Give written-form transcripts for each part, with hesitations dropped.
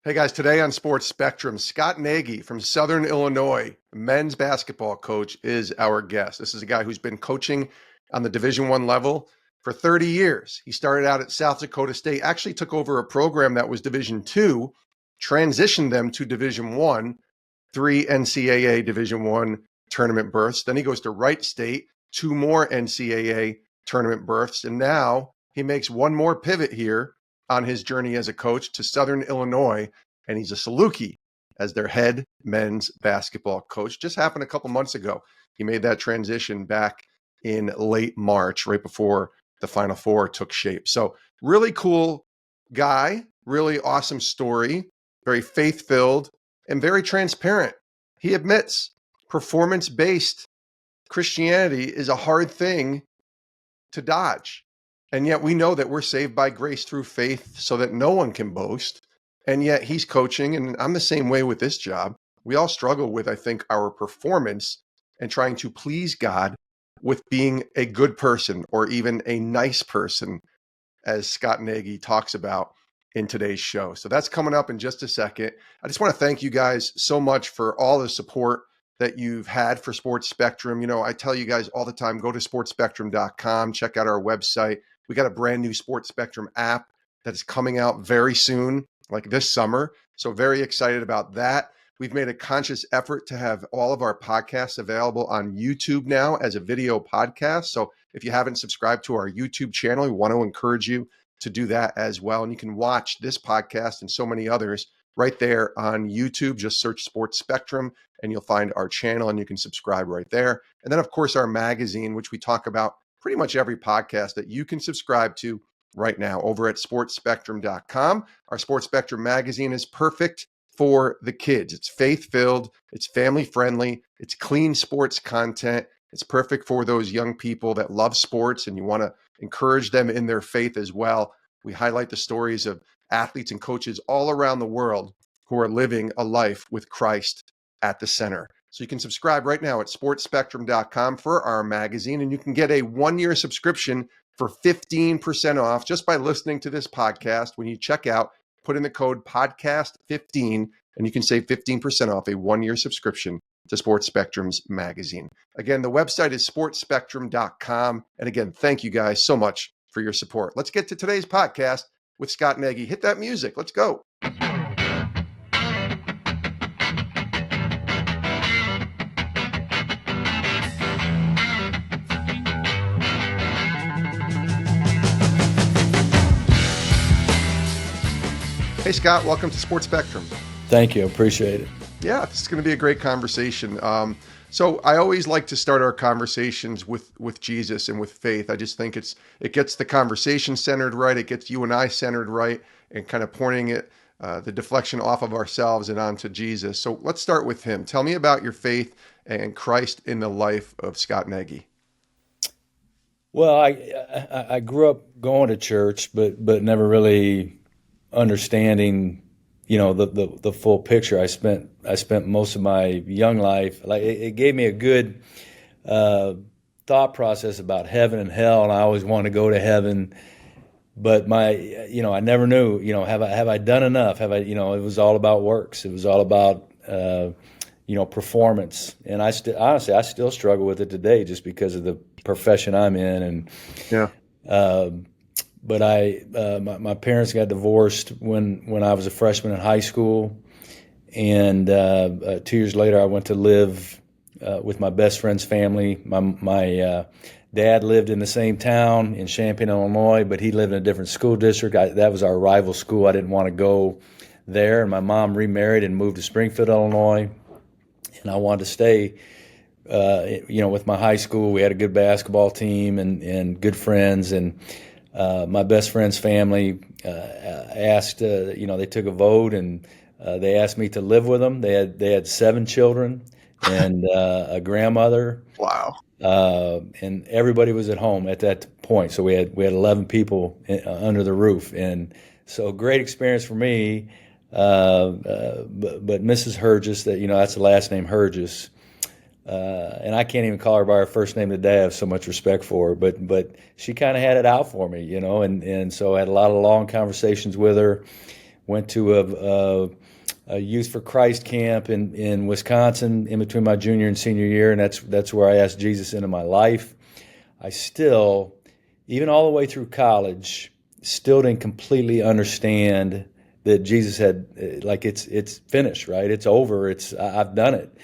Hey guys, today on Sports Spectrum, Scott Nagy from Southern Illinois, men's basketball coach, is our guest. This is a guy who's been coaching on the Division I level for 30 years. He started out at South Dakota State, actually took over a program that was Division II, transitioned them to Division I, 3 NCAA Division I tournament berths. Then he goes to Wright State, 2 more NCAA tournament berths, and now he makes one more pivot here on his journey as a coach to Southern Illinois, and he's a Saluki as their head men's basketball coach. Just happened a couple months ago. He made that transition back in late March, right before the Final Four took shape. So really cool guy, really awesome story, very faith-filled and very transparent. He admits performance-based Christianity is a hard thing to dodge. And yet we know that we're saved by grace through faith so that no one can boast. And yet he's coaching, and I'm the same way with this job. We all struggle with, I think, our performance and trying to please God with being a good person or even a nice person, as Scott Nagy talks about in today's show. So that's coming up in just a second. I just want to thank you guys so much for all the support that you've had for Sports Spectrum. You know, I tell you guys all the time, go to sportspectrum.com, check out our website. We got a brand new Sports Spectrum app that is coming out very soon, like this summer. So very excited about that. We've made a conscious effort to have all of our podcasts available on YouTube now as a video podcast. So if you haven't subscribed to our YouTube channel, we want to encourage you to do that as well. And you can watch this podcast and so many others right there on YouTube. Just search Sports Spectrum and you'll find our channel and you can subscribe right there. And then, of course, our magazine, which we talk about pretty much every podcast, that you can subscribe to right now over at sportspectrum.com. Our Sports Spectrum magazine is perfect for the kids. It's faith-filled, it's family-friendly, it's clean sports content. It's perfect for those young people that love sports and you want to encourage them in their faith as well. We highlight the stories of athletes and coaches all around the world who are living a life with Christ at the center. So you can subscribe right now at sportspectrum.com for our magazine, and you can get a 1-year subscription for 15% off just by listening to this podcast. When you check out, put in the code podcast15 and you can save 15% off a 1-year subscription to Sports Spectrum's magazine. Again, the website is sportspectrum.com. And again, thank you guys so much for your support. Let's get to today's podcast with Scott Nagy. Hit that music. Let's go. Hey, Scott, welcome to Sports Spectrum. Thank you. Appreciate it. Yeah, this is going to be a great conversation. So I always like to start our conversations with Jesus and with faith. I just think it gets the conversation centered right. It gets you and I centered right, and kind of pointing it, the deflection off of ourselves and onto Jesus. So let's start with him. Tell me about your faith and Christ in the life of Scott Nagy. Well, I grew up going to church, but never really understanding, the full picture. I spent most of my young life, like it gave me a good thought process about heaven and hell, and I always wanted to go to heaven. But I never knew, have I done enough? It was all about works. It was all about performance. And honestly, I still struggle with it today just because of the profession I'm in. And yeah. But my parents got divorced when I was a freshman in high school, and 2 years later I went to live with my best friend's family. My dad lived in the same town in Champaign, Illinois, but he lived in a different school district. That was our rival school. I didn't want to go there, and my mom remarried and moved to Springfield, Illinois, and I wanted to stay. With my high school, we had a good basketball team and good friends, and my best friend's family asked, they took a vote and they asked me to live with them. They had 7 children and a grandmother. Wow. And everybody was at home at that point. So we had 11 people under the roof. And so great experience for me. But Mrs. Hergis, that's the last name, Hergis. And I can't even call her by her first name today. I have so much respect for her, but she kind of had it out for me, and so I had a lot of long conversations with her. Went to a Youth for Christ camp in Wisconsin in between my junior and senior year, and that's where I asked Jesus into my life. I still, even all the way through college, still didn't completely understand that Jesus had, like, it's finished, right? It's over. I've done it.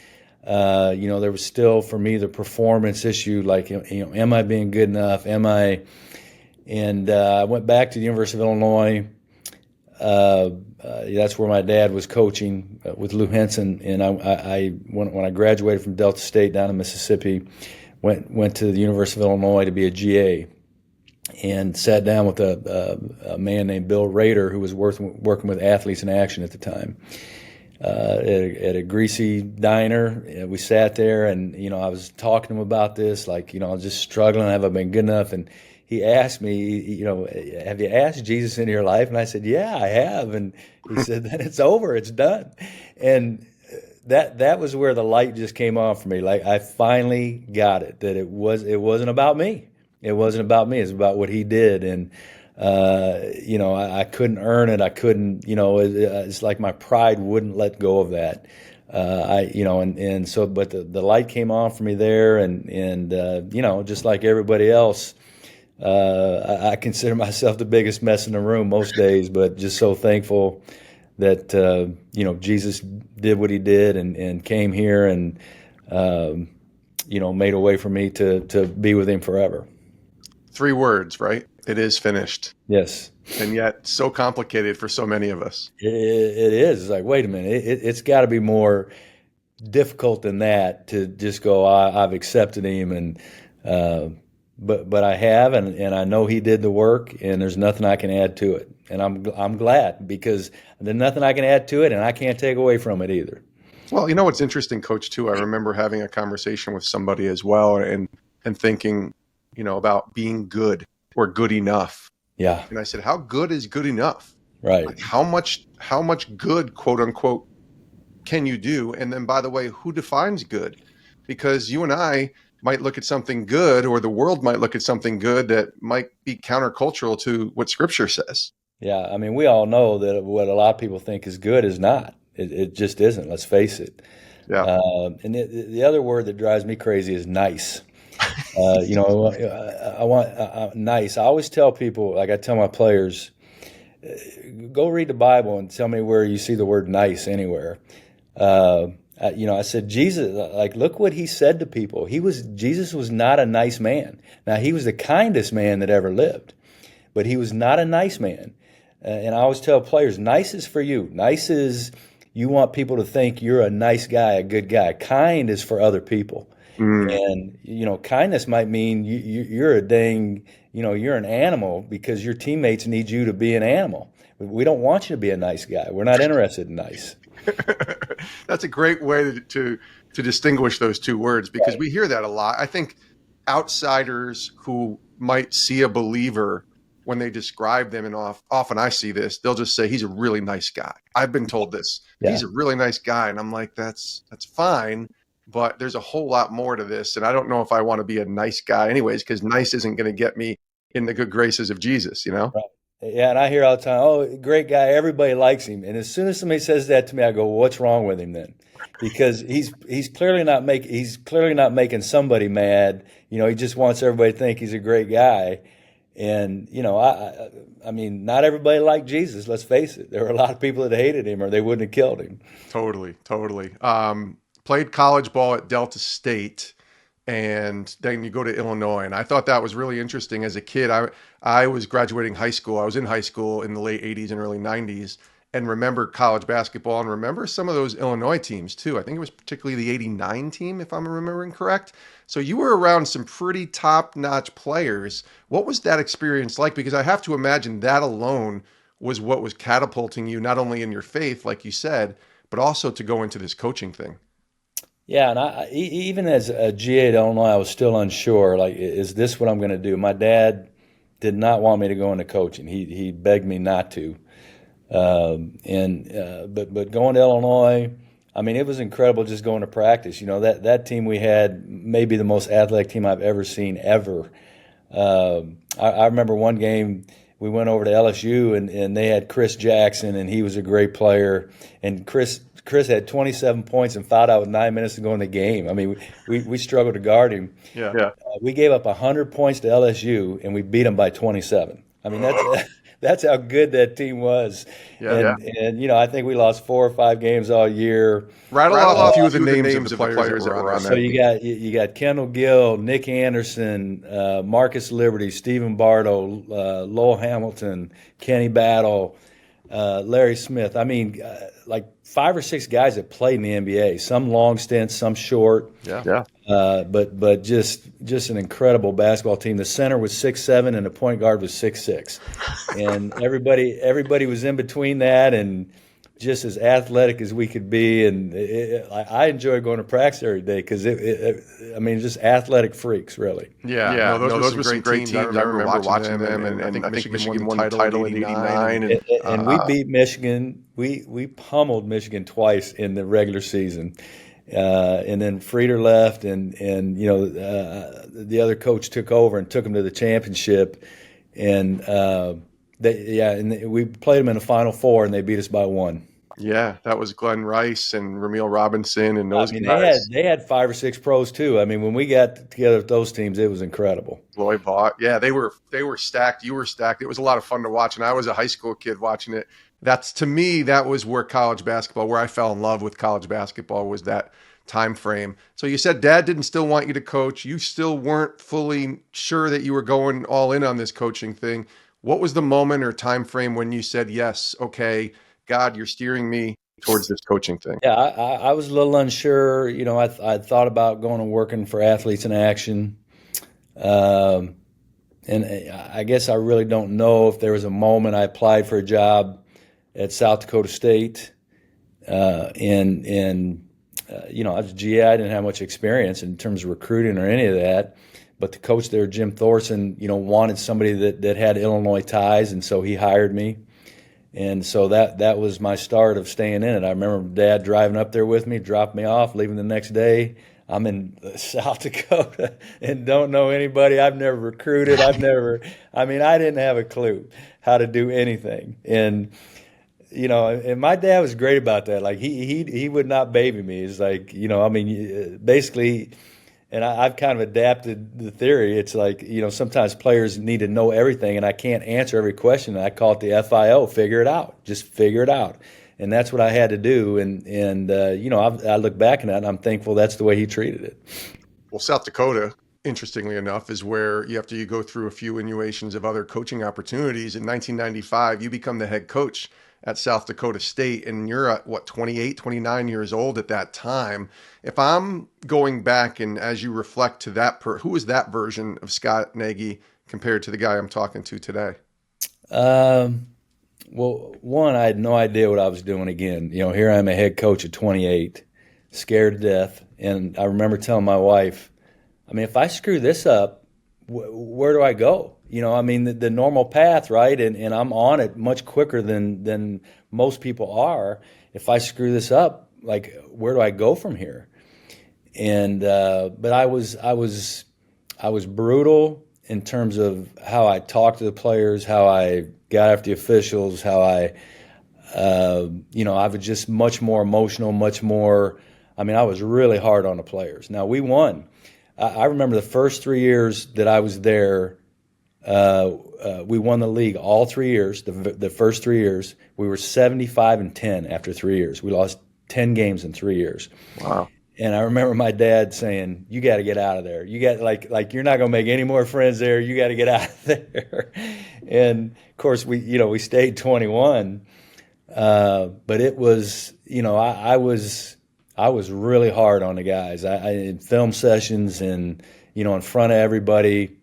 There was still for me the performance issue, like, am I being good enough? Am I? And I went back to the University of Illinois. That's where my dad was coaching with Lou Henson, and when I graduated from Delta State down in Mississippi, went to the University of Illinois to be a GA, and sat down with a man named Bill Rader, who was working with Athletes in Action at the time, at a greasy diner. We sat there, and I was talking to him about this, like, I was just struggling. Have I been good enough? And he asked me, have you asked Jesus into your life? And I said, yeah, I have. And he said, then it's over, it's done. And that was where the light just came on for me. Like, I finally got it, that it wasn't about me. It wasn't about me. It was about what he did. And, I couldn't earn it. I couldn't, it's like my pride wouldn't let go of that. But the light came on for me there. And just like everybody else, I consider myself the biggest mess in the room most days, but just so thankful that, Jesus did what he did and came here and, made a way for me to be with him forever. 3 words, right? It is finished. Yes. And yet so complicated for so many of us. It is. It's like, wait a minute, it's got to be more difficult than that to just go, I've accepted him. And, but I have, and I know he did the work, and there's nothing I can add to it. And I'm glad, because there's nothing I can add to it, and I can't take away from it either. Well, what's interesting, Coach, too, I remember having a conversation with somebody as well, and thinking, about being good or good enough. Yeah. And I said, how good is good enough? Right. Like, how much good, quote unquote, can you do? And then, by the way, who defines good? Because you and I might look at something good, or the world might look at something good that might be countercultural to what Scripture says. Yeah, I mean, we all know that what a lot of people think is good is not. It just isn't. Let's face it. Yeah. And the other word that drives me crazy is nice. I want nice. I always tell people, like I tell my players, go read the Bible and tell me where you see the word nice anywhere. I said, Jesus, like, look what he said to people. Jesus was not a nice man. Now, he was the kindest man that ever lived, but he was not a nice man. And I always tell players, nice is for you. Nice is, you want people to think you're a nice guy, a good guy. Kind is for other people. And, kindness might mean you're a dang, you're an animal because your teammates need you to be an animal. We don't want you to be a nice guy. We're not interested in nice. That's a great way to distinguish those 2 words, because we hear that a lot. I think outsiders who might see a believer, when they describe them, and often I see this, they'll just say, he's a really nice guy. I've been told this. Yeah. He's a really nice guy. And I'm like, that's fine. But there's a whole lot more to this. And I don't know if I want to be a nice guy anyways, because nice isn't going to get me in the good graces of Jesus, Right. Yeah, and I hear all the time, oh, great guy, everybody likes him. And as soon as somebody says that to me, I go, well, what's wrong with him then? Because he's clearly not making somebody mad. He just wants everybody to think he's a great guy. And, I mean, not everybody liked Jesus, let's face it. There were a lot of people that hated him, or they wouldn't have killed him. Totally. Played college ball at Delta State, and then you go to Illinois. And I thought that was really interesting. As a kid, I was graduating high school. I was in high school in the late 80s and early 90s, and remember college basketball, and remember some of those Illinois teams too. I think it was particularly the 89 team, if I'm remembering correct. So you were around some pretty top-notch players. What was that experience like? Because I have to imagine that alone was what was catapulting you, not only in your faith, like you said, but also to go into this coaching thing. Yeah, and even as a GA at Illinois, I was still unsure, like, is this what I'm going to do? My dad did not want me to go into coaching. He begged me not to. But going to Illinois, I mean, it was incredible just going to practice. That team we had, maybe the most athletic team I've ever seen ever. I remember one game, we went over to LSU, and they had Chris Jackson, and he was a great player. And Chris had 27 points and fouled out with 9 minutes to go in the game. I mean, we struggled to guard him. Yeah. We gave up 100 points to LSU, and we beat them by 27. I mean, that's how good that team was. And I think we lost 4 or 5 games all year. Rattle off a few of the names of the players that were on that. So you got Kendall Gill, Nick Anderson, Marcus Liberty, Stephen Bardo, Lowell Hamilton, Kenny Battle, Larry Smith. I mean, like 5 or 6 guys that played in the NBA. Some long stints, some short. Yeah. But just an incredible basketball team. The center was 6'7", and the point guard was 6'6", and everybody was in between that, and just as athletic as we could be. And I enjoy going to practice every day because just athletic freaks, really. Yeah. Those were some great teams. I remember watching them, and I think Michigan won the title in '89. And we beat Michigan. We pummeled Michigan twice in the regular season. And then Frieder left, and the other coach took over and took them to the championship, and we played them in the Final Four, and they beat us by 1. Yeah, that was Glenn Rice and Ramil Robinson and those guys. They had 5 or 6 pros too. I mean, when we got together with those teams, it was incredible. Lloyd Vaught, yeah, they were stacked. You were stacked. It was a lot of fun to watch, and I was a high school kid watching it. To me, that was where college basketball, where I fell in love with college basketball, was that time frame. So you said Dad didn't still want you to coach. You still weren't fully sure that you were going all in on this coaching thing. What was the moment or time frame when you said, yes, okay, God, you're steering me towards this coaching thing? Yeah, I was a little unsure. I thought about going and working for Athletes in Action. And I guess I really don't know if there was a moment. I applied for a job at South Dakota State, I was GA. I didn't have much experience in terms of recruiting or any of that. But the coach there, Jim Thorson, wanted somebody that had Illinois ties, and so he hired me. And so that was my start of staying in it. I remember Dad driving up there with me, dropped me off, leaving the next day. I'm in South Dakota and don't know anybody. I've never recruited. I didn't have a clue how to do anything. And and my dad was great about that. Like he would not baby me. It's like, basically, and I've kind of adapted the theory. It's like, sometimes players need to know everything, and I can't answer every question. I call it the FIO, figure it out. Just figure it out. And that's what I had to do. And I look back at that, and I'm thankful that's the way he treated it. Well, South Dakota, interestingly enough, is where after you go through a few innuations of other coaching opportunities, in 1995, you become the head coach at South Dakota State, and you're at 28, 29 years old at that time. If I'm going back and as you reflect to that, who is that version of Scott Nagy compared to the guy I'm talking to today? Well, one, I had no idea what I was doing again. Here I'm a head coach at 28, scared to death. And I remember telling my wife, if I screw this up, where do I go? The normal path, right? And I'm on it much quicker than most people are. If I screw this up, like, where do I go from here? And but I was brutal in terms of how I talked to the players, how I got after the officials, how I was just much more emotional, much more. I was really hard on the players. Now, we won. I remember the first 3 years that I was there. We won the league all 3 years. The first 3 years, we were 75-10 after 3 years. We lost 10 games in 3 years. Wow! And I remember my dad saying, "You got to get out of there. You got like you're not going to make any more friends there. You got to get out of there." And of course, we stayed 21. But it was, I was really hard on the guys. I in film sessions and in front of everybody.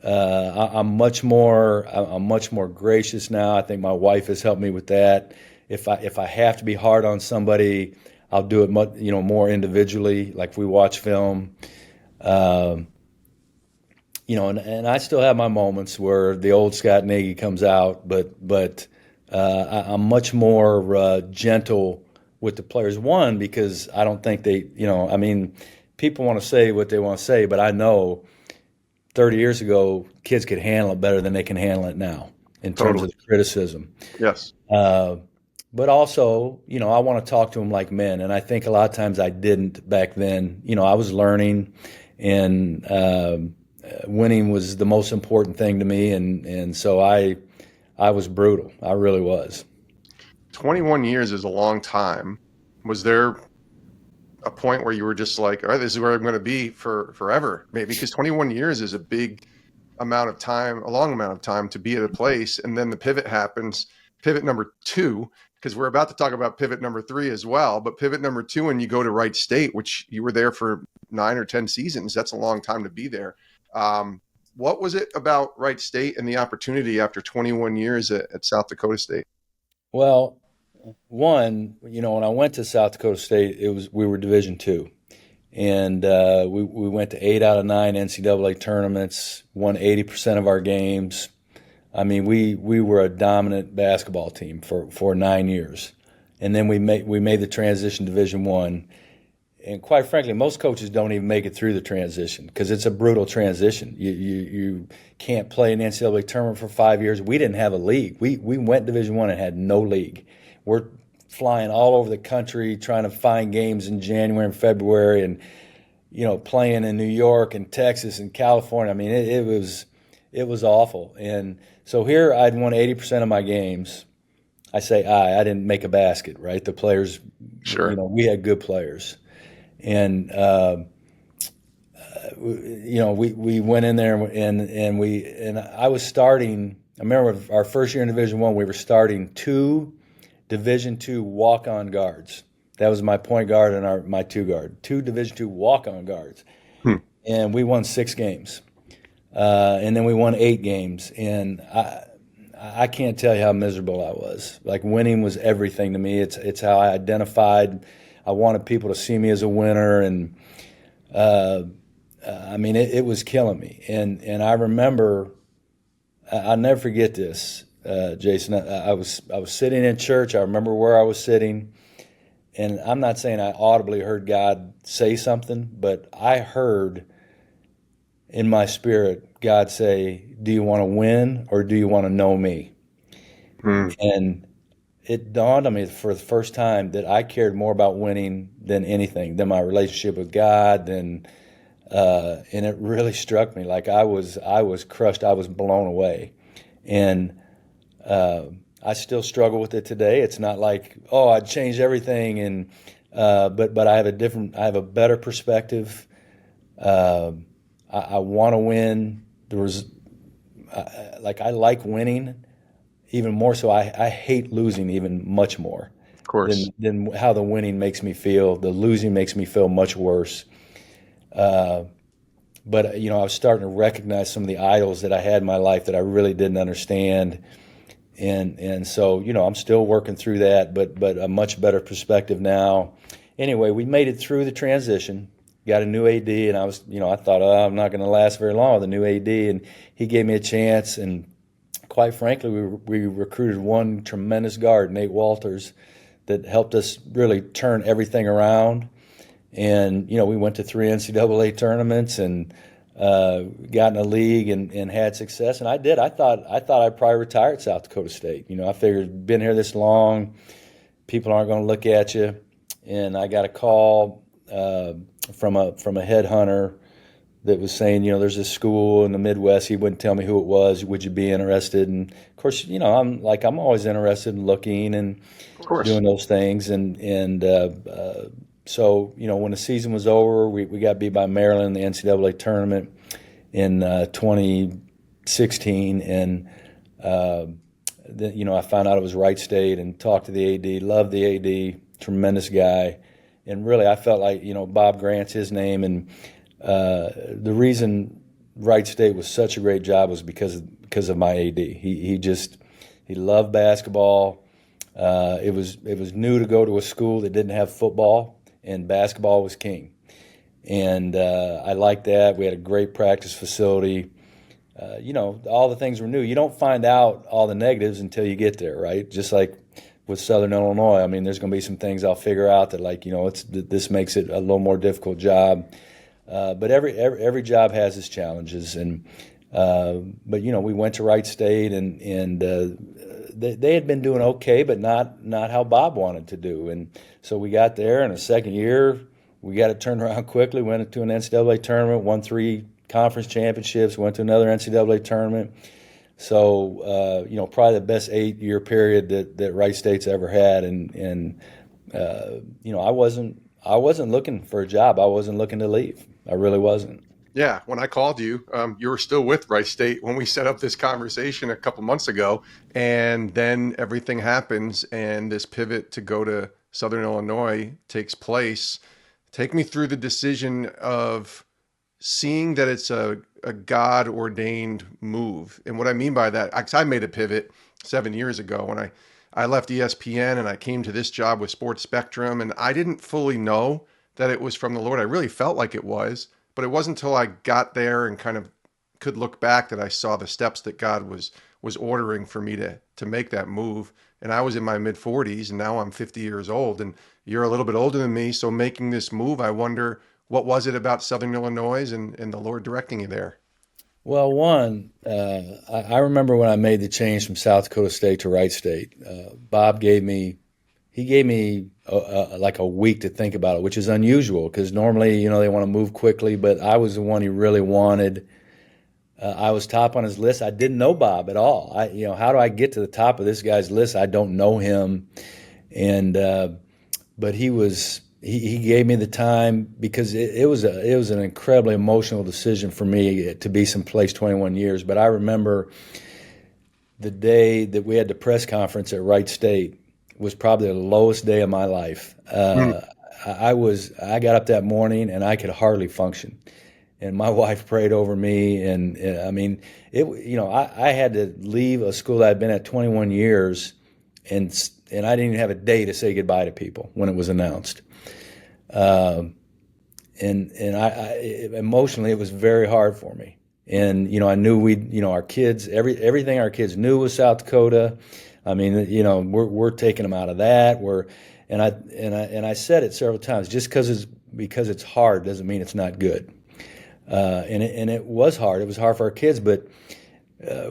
I'm much more gracious now. I think my wife has helped me with that. If I have to be hard on somebody, I'll do it much, more individually. Like if we watch film, and I still have my moments where the old Scott Nagy comes out, but I'm much more gentle with the players. One, because I don't think they, people want to say what they want to say, but I know 30 years ago, kids could handle it better than they can handle it now. in terms of Totally. the criticism. Yes. But also, I want to talk to them like men. And I think a lot of times I didn't back then. I was learning, and winning was the most important thing to me. And so I was brutal. I really was. 21 years is a long time. Was there a point where you were just like, all right, this is where I'm going to be for forever, maybe? Because 21 years is a big amount of time, a long amount of time to be at a place. And then the pivot happens, pivot number 2, because we're about to talk about pivot number 3 as well. But pivot number 2, and you go to Wright State, which you were there for 9 or 10 seasons. That's a long time to be there. What was it about Wright State and the opportunity after 21 years at South Dakota State? Well, one, when I went to South Dakota State, we were Division II, and we went to 8 out of 9 NCAA tournaments, won 80% of our games. I mean, we were a dominant basketball team for 9 years, and then we made the transition to Division I. And quite frankly, most coaches don't even make it through the transition because it's a brutal transition. You can't play an NCAA tournament for 5 years. We didn't have a league. We went Division I and had no league. We're flying all over the country trying to find games in January and February, and playing in New York and Texas and California. I mean, it was awful. And so here I'd won 80% of my games. I say I didn't make a basket, right? The players, Sure. We had good players. And we went in there and I was starting. I remember our first year in Division I, we were starting 2 Division II walk-on guards. That was my point guard and my 2 guard. 2 Division II walk-on guards, and we won 6 games, and then we won 8 games. And I can't tell you how miserable I was. Like, winning was everything to me. It's how I identified. I wanted people to see me as a winner, and I mean, it was killing me. And I remember, I'll never forget this, Jason. I was sitting in church. I remember where I was sitting, and I'm not saying I audibly heard God say something, but I heard in my spirit God say, "Do you want to win or do you want to know me?" And it dawned on me for the first time that I cared more about winning than anything, than my relationship with God, and it really struck me. Like, I was crushed. I was blown away, and I still struggle with it today. It's not like, oh, I'd change everything, and but I have a better perspective. I want to win. I like winning even more so. I hate losing even much more. Of course. Than how the winning makes me feel. The losing makes me feel much worse. But I was starting to recognize some of the idols that I had in my life that I really didn't understand. And so, I'm still working through that, but a much better perspective now. Anyway, we made it through the transition, got a new AD, and I thought, I'm not going to last very long with a new AD, and he gave me a chance. And quite frankly, we recruited one tremendous guard, Nate Walters, that helped us really turn everything around. And, we went to 3 NCAA tournaments and got in a league and had success. And I did. I thought I'd probably retire at South Dakota State. I figured, been here this long, people aren't going to look at you. And I got a call from a headhunter that was saying, there's this school in the Midwest. He wouldn't tell me who it was. Would you be interested? And of course, I'm always interested in looking and doing those things. So, when the season was over, we got beat by Maryland in the NCAA tournament in 2016. And, I found out it was Wright State and talked to the AD, loved the AD, tremendous guy. And really, I felt like, Bob Grant's his name. And the reason Wright State was such a great job was because of my AD. He loved basketball. It was new to go to a school that didn't have football, and basketball was king. And I liked that. We had a great practice facility. All the things were new. You don't find out all the negatives until you get there, right? Just like with Southern Illinois, I mean, there's going to be some things I'll figure out that this makes it a little more difficult job. But every job has its challenges, and But we went to Wright State, and they had been doing okay, but not how Bob wanted to do. And so we got there, and the second year we got it turned around quickly. Went to an NCAA tournament, won 3 conference championships, went to another NCAA tournament. So probably the best 8-year period that Wright State's ever had. And I wasn't looking for a job. I wasn't looking to leave. I really wasn't. Yeah, when I called you, you were still with Wright State when we set up this conversation a couple months ago, and then everything happens, and this pivot to go to Southern Illinois takes place. Take me through the decision of seeing that it's a God-ordained move. And what I mean by that, because I made a pivot 7 years ago when I left ESPN and I came to this job with Sports Spectrum, and I didn't fully know that it was from the Lord. I really felt like it was. But it wasn't until I got there and kind of could look back that I saw the steps that God was ordering for me to make that move. And I was in my mid-40s, and now I'm 50 years old, and you're a little bit older than me. So making this move, I wonder, what was it about Southern Illinois and the Lord directing you there? Well, I remember when I made the change from South Dakota State to Wright State. Bob gave me like a week to think about it, which is unusual because normally, they want to move quickly, but I was the one he really wanted. I was top on his list. I didn't know Bob at all. How do I get to the top of this guy's list? I don't know him. And, but he gave me the time because it was an incredibly emotional decision for me to be someplace 21 years. But I remember the day that we had the press conference at Wright State was probably the lowest day of my life. I got up that morning and I could hardly function. And my wife prayed over me. And I mean, I had to leave a school that I'd been at 21 years and I didn't even have a day to say goodbye to people when it was announced. And emotionally, it was very hard for me. And, I knew our kids, everything our kids knew was South Dakota. I mean, we're taking them out of that. And I said it several times. Just because it's hard doesn't mean it's not good. And it was hard. It was hard for our kids. But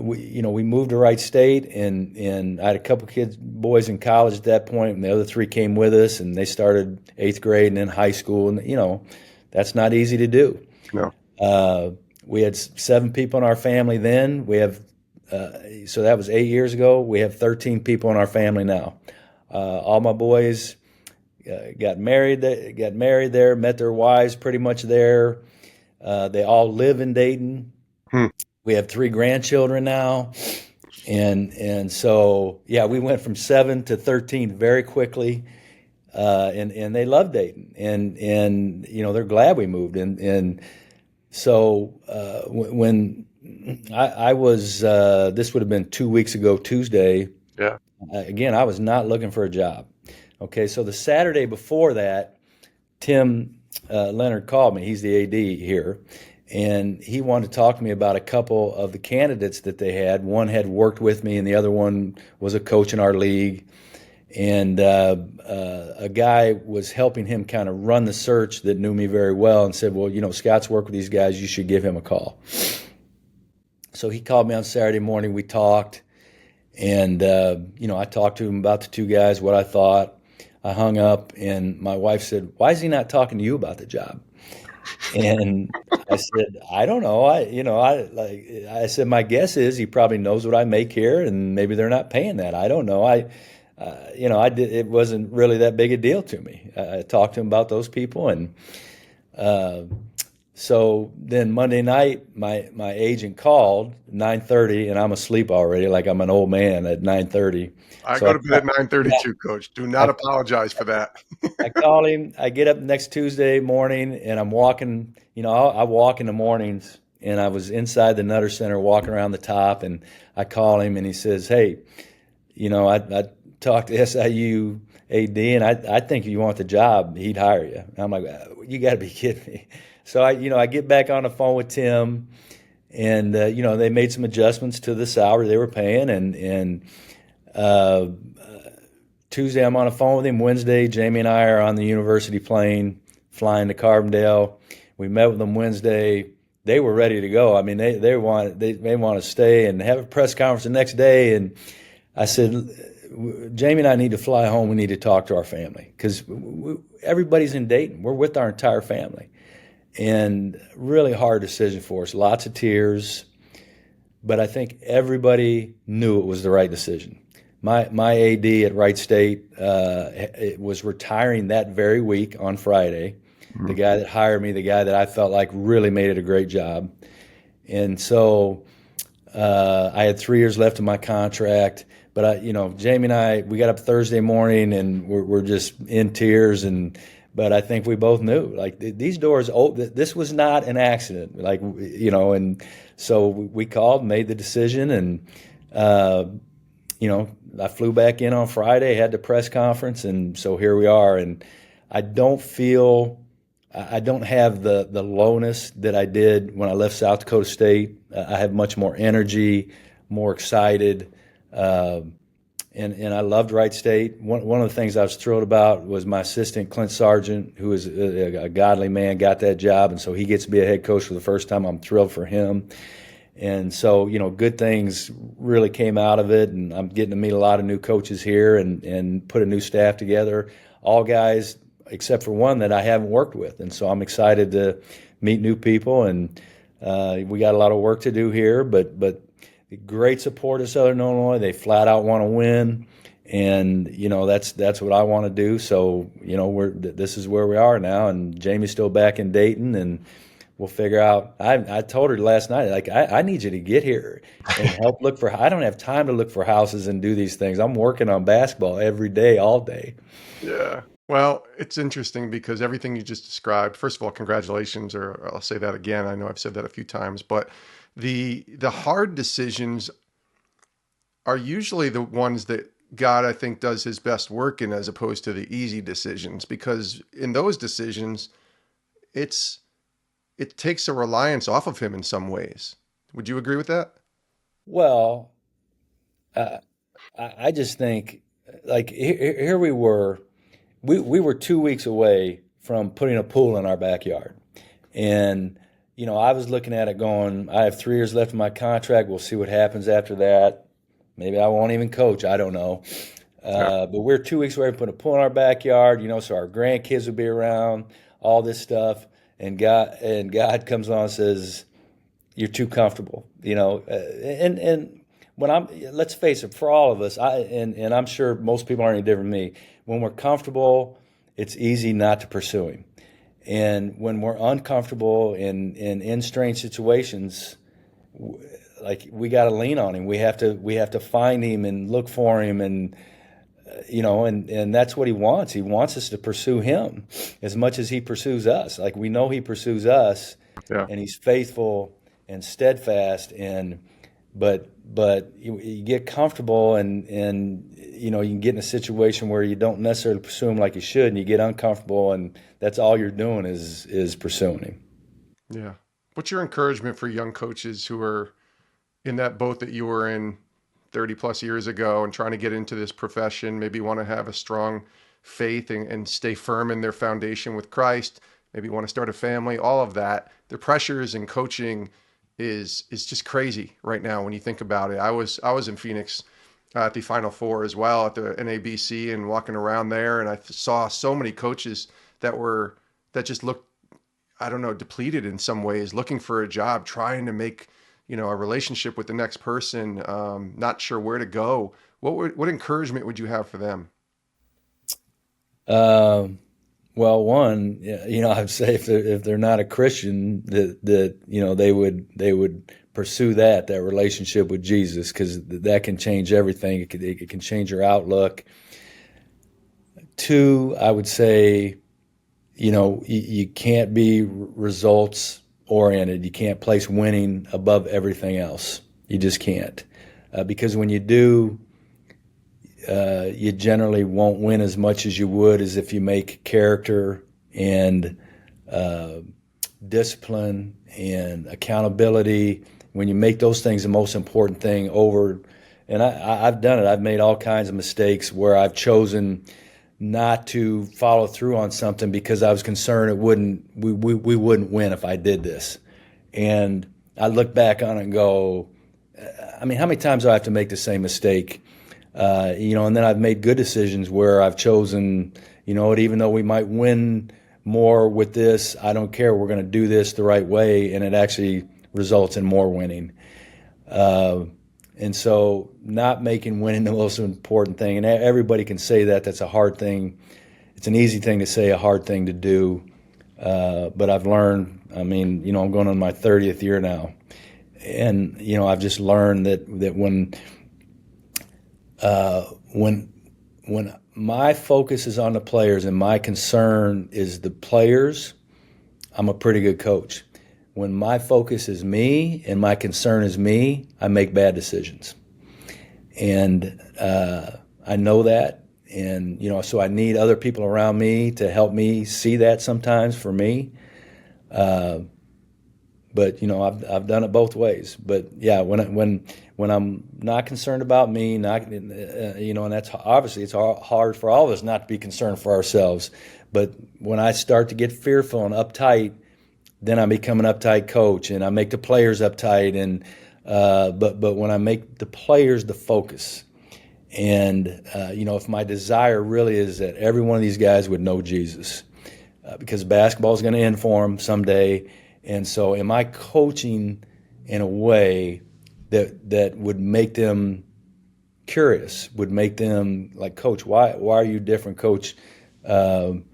we moved to Wright State, and I had a couple boys in college at that point, and the other 3 came with us, and they started 8th grade and then high school, and that's not easy to do. No. We had 7 people in our family then. We have. So that was 8 years ago. We have 13 people in our family now. All my boys got married there, met their wives pretty much there. They all live in Dayton. We have 3 grandchildren now. And so, we went from 7 to 13 very quickly. And they love Dayton. And they're glad we moved. And so when I was, this would have been 2 weeks ago, Tuesday. Yeah. Again, I was not looking for a job. Okay, so the Saturday before that, Tim Leonard called me. He's the AD here. And he wanted to talk to me about a couple of the candidates that they had. One had worked with me, and the other one was a coach in our league. And a guy was helping him kind of run the search that knew me very well and said, well, Scott's worked with these guys. You should give him a call. So he called me on Saturday morning. We talked, and I talked to him about the 2 guys, what I thought. I hung up, and my wife said, "Why is he not talking to you about the job?" And I said, "I don't know. I said, my guess is he probably knows what I make here, and maybe they're not paying that. I don't know. It wasn't really that big a deal to me. I talked to him about those people, and so then Monday night, my agent called 9:30, and I'm asleep already, like I'm an old man at 9:30. I go to bed at 9:30 too, Coach. Do not apologize for that. I call him. I get up next Tuesday morning, and I'm walking. I walk in the mornings, and I was inside the Nutter Center walking around the top, and I call him, and he says, "Hey, I talked to SIU AD, and I think if you want the job, he'd hire you." And I'm like, "You got to be kidding me." So I get back on the phone with Tim, and they made some adjustments to the salary they were paying, and Tuesday I'm on the phone with him. Wednesday, Jamie and I are on the university plane flying to Carbondale. We met with them Wednesday. they were ready to go. I mean, they want to stay and have a press conference the next day. And I said, Jamie and I need to fly home. We need to talk to our family because everybody's in Dayton. We're with our entire family. And really hard decision for us. Lots of tears. But I think everybody knew it was the right decision. My AD at Wright State was retiring that very week on Friday. The guy that hired me, the guy that I felt like really made it a great job. And so I had 3 years left of my contract. But Jamie and I, we got up Thursday morning and we're just in tears. But I think we both knew, like, these doors, this was not an accident. Like, and so we called, made the decision, and I flew back in on Friday, had the press conference, and so here we are. And I don't have the lowness that I did when I left South Dakota State. I have much more energy, more excited, and I loved Wright State. One of the things I was thrilled about was my assistant, Clint Sargent, who is a godly man, got that job, and so he gets to be a head coach for the first time. I'm thrilled for him. And so, good things really came out of it, and I'm getting to meet a lot of new coaches here and put a new staff together, all guys except for one that I haven't worked with. And so I'm excited to meet new people, and we got a lot of work to do here, but great support of Southern Illinois. They flat out want to win, and that's what I want to do. So this is where we are now, and Jamie's still back in Dayton, and we'll figure out. I told her last night, like, I need you to get here and help look for. I don't have time to look for houses and do these things. I'm working on basketball every day, all day. Yeah. Well, it's interesting because everything you just described. First of all, congratulations, or I'll say that again. I know I've said that a few times, but the hard decisions are usually the ones that God, I think, does his best work in, as opposed to the easy decisions, because in those decisions, it takes a reliance off of him in some ways. Would you agree with that? Well, I just think, like, here we were. We were 2 weeks away from putting a pool in our backyard. And, I was looking at it going, I have 3 years left of my contract. We'll see what happens after that. Maybe I won't even coach. I don't know. But we're 2 weeks away from putting a pool in our backyard, so our grandkids will be around, all this stuff. And God comes on and says, you're too comfortable, and when let's face it, for all of us, and I'm sure most people aren't any different than me. When we're comfortable, it's easy not to pursue him. And when we're uncomfortable in strange situations, like, we got to lean on him. We have to find him and look for him, and and that's what he wants. He wants us to pursue him as much as he pursues us. Like, we know he pursues us, and he's faithful and steadfast. But you get comfortable, and you can get in a situation where you don't necessarily pursue him like you should, and you get uncomfortable, and that's all you're doing is pursuing him. Yeah. What's your encouragement for young coaches who are in that boat that you were in 30 plus years ago and trying to get into this profession, maybe want to have a strong faith and stay firm in their foundation with Christ, maybe want to start a family, all of that? The pressures in coaching is just crazy right now when you think about it. I was in Phoenix at the Final Four as well at the NABC, and walking around there, and I saw so many coaches that just looked, I don't know, depleted in some ways, looking for a job, trying to make a relationship with the next person, not sure where to go. What encouragement would you have for them? Well, one, I'd say if they're not a Christian, that they would pursue that relationship with Jesus, because that can change everything. It can change your outlook. Two, I would say, you can't be results oriented. You can't place winning above everything else. You just can't, because when you do, you generally won't win as much as you would as if you make character and discipline and accountability. When you make those things the most important thing over, and I've done it. I've made all kinds of mistakes where I've chosen not to follow through on something because I was concerned we wouldn't win if I did this. And I look back on it and go, I mean, how many times do I have to make the same mistake? And then I've made good decisions where I've chosen, even though we might win more with this, I don't care. We're going to do this the right way, and it actually results in more winning. And so not making winning the most important thing, and everybody can say that. That's a hard thing. It's an easy thing to say, a hard thing to do. But I've learned, I'm going on my 30th year now. And, I've just learned that when my focus is on the players and my concern is the players, I'm a pretty good coach. When my focus is me and my concern is me, I make bad decisions. And I know that. And, so I need other people around me to help me see that sometimes for me. But I've done it both ways. But yeah, when I'm not concerned about me, and that's obviously it's hard for all of us not to be concerned for ourselves. But when I start to get fearful and uptight, then I become an uptight coach, and I make the players uptight. And but when I make the players the focus, and if my desire really is that every one of these guys would know Jesus, because basketball is going to end for them someday. And so am I coaching in a way that would make them curious, would make them like, Coach, why are you different, Coach? Am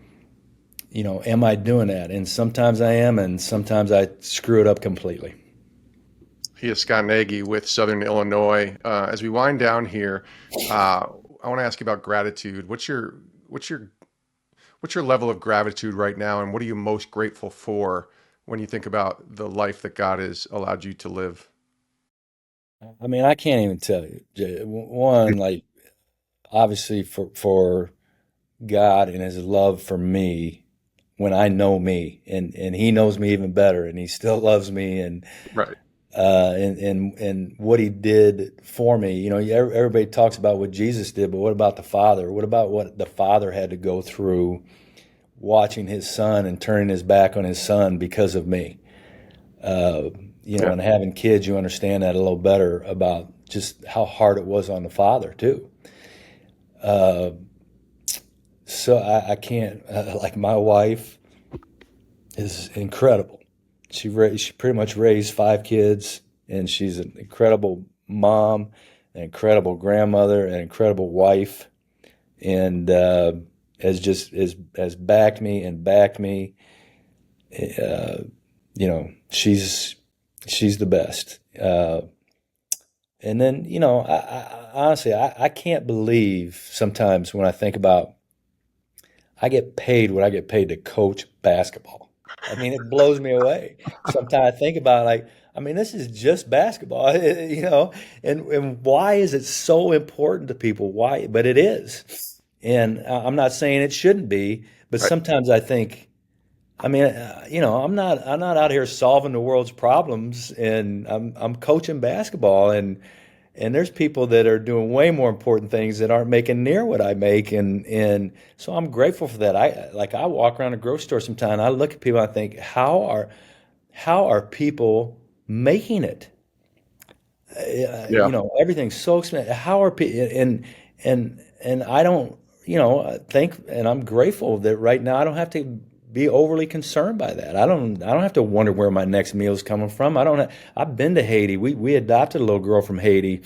I doing that? And sometimes I am, and sometimes I screw it up completely. He is Scott Nagy with Southern Illinois. As we wind down here, I want to ask you about gratitude. What's your level of gratitude right now, and what are you most grateful for when you think about the life that God has allowed you to live? I mean, I can't even tell you. One, like, obviously for God and his love for me, when I know me, and he knows me even better, and he still loves me, and right. And what he did for me. Everybody talks about what Jesus did, but what about the Father? What about what the Father had to go through watching his son and turning his back on his son because of me? And having kids, you understand that a little better about just how hard it was on the father too. So I can't, like, my wife is incredible. She pretty much raised 5 kids, and she's an incredible mom, an incredible grandmother, an incredible wife, and has backed me and backed me. She's the best. And then, I honestly, I can't believe sometimes when I think about, I get paid what I get paid to coach basketball. I mean, it blows me away. Sometimes I think about, like, this is just basketball, and why is it so important to people? Why? But it is. And I'm not saying it shouldn't be, but Right. sometimes I think, I'm not out here solving the world's problems, and I'm coaching basketball, and there's people that are doing way more important things that aren't making near what I make, and so I'm grateful for that. I walk around a grocery store sometimes, and I look at people and I think, how are people making it? Yeah. Everything's so expensive. How are people? And I don't, think, and I'm grateful that right now I don't have to be overly concerned by that. I don't have to wonder where my next meal is coming from. I've been to Haiti. We adopted a little girl from Haiti.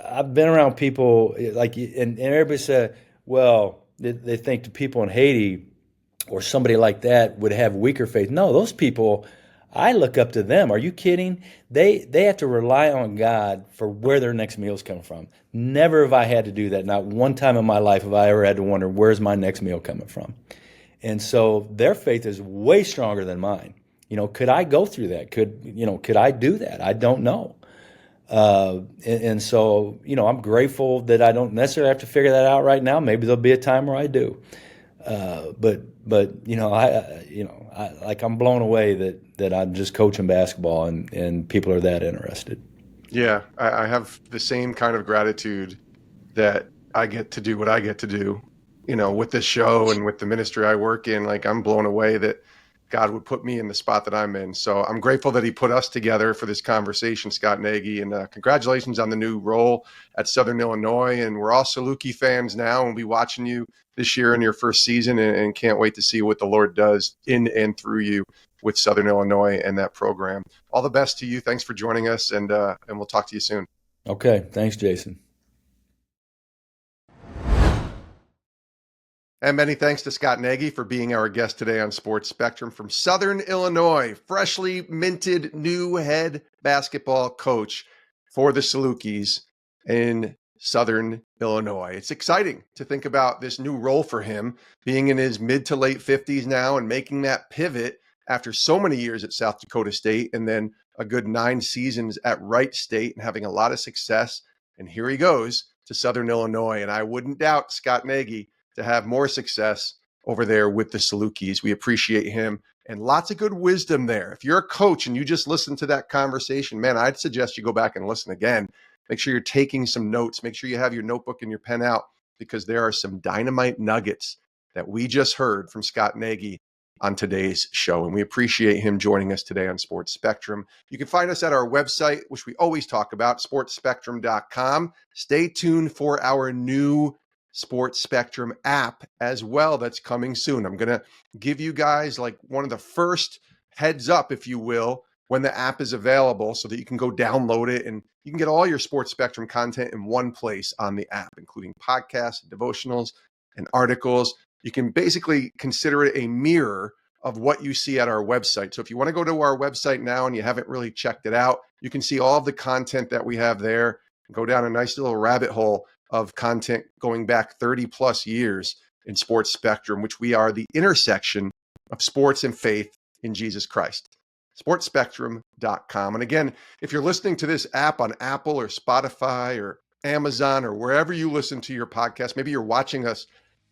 I've been around people like, and everybody said, well, they think the people in Haiti or somebody like that would have weaker faith. No, those people, I look up to them. Are you kidding? They have to rely on God for where their next meal is coming from. Never have I had to do that. Not one time in my life have I ever had to wonder, where's my next meal coming from? And so their faith is way stronger than mine. Could I go through that? Could I do that? I don't know. And so, I'm grateful that I don't necessarily have to figure that out right now. Maybe there'll be a time where I do. But I'm blown away that I'm just coaching basketball and people are that interested. Yeah. I have the same kind of gratitude that I get to do what I get to do, with this show and with the ministry I work in. Like, I'm blown away that God would put me in the spot that I'm in. So I'm grateful that he put us together for this conversation, Scott Nagy, and congratulations on the new role at Southern Illinois. And we're all Saluki fans now, and we'll be watching you this year in your first season, and can't wait to see what the Lord does in and through you with Southern Illinois and that program. All the best to you. Thanks for joining us, and we'll talk to you soon. Okay. Thanks, Jason. And many thanks to Scott Nagy for being our guest today on Sports Spectrum from Southern Illinois, freshly minted new head basketball coach for the Salukis in Southern Illinois. It's exciting to think about this new role for him, being in his mid to late 50s now and making that pivot after so many years at South Dakota State and then a good 9 seasons at Wright State and having a lot of success. And here he goes to Southern Illinois. And I wouldn't doubt Scott Nagy to have more success over there with the Salukis. We appreciate him and lots of good wisdom there. If you're a coach and you just listened to that conversation, man, I'd suggest you go back and listen again. Make sure you're taking some notes. Make sure you have your notebook and your pen out, because there are some dynamite nuggets that we just heard from Scott Nagy on today's show. And we appreciate him joining us today on Sports Spectrum. You can find us at our website, which we always talk about, sportspectrum.com. Stay tuned for our new Sports Spectrum app as well that's coming soon. I'm going to give you guys like one of the first heads up, if you will, when the app is available so that you can go download it and you can get all your Sports Spectrum content in one place on the app, including podcasts, devotionals, and articles. You can basically consider it a mirror of what you see at our website. So if you want to go to our website now and you haven't really checked it out, you can see all of the content that we have there and go down a nice little rabbit hole of content going back 30 plus years in Sports Spectrum, which we are the intersection of sports and faith in Jesus Christ. sportspectrum.com. And again, if you're listening to this app on Apple or Spotify or Amazon or wherever you listen to your podcast, maybe you're watching us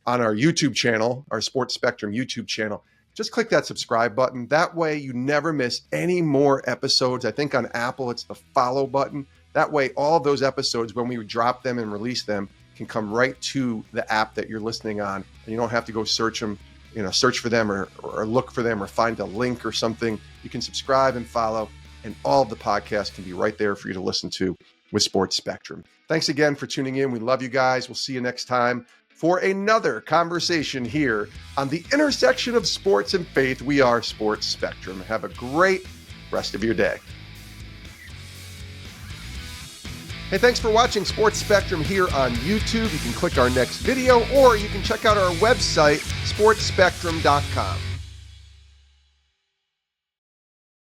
on our YouTube channel, our Sports Spectrum YouTube channel, just click that subscribe button. That way you never miss any more episodes. I think on Apple, it's the follow button. That way, all of those episodes, when we drop them and release them, can come right to the app that you're listening on. And you don't have to go search them, search for them or look for them or find a link or something. You can subscribe and follow, and all of the podcasts can be right there for you to listen to with Sports Spectrum. Thanks again for tuning in. We love you guys. We'll see you next time for another conversation here on the intersection of sports and faith. We are Sports Spectrum. Have a great rest of your day. Hey, thanks for watching Sports Spectrum here on YouTube. You can click our next video, or you can check out our website, sportspectrum.com.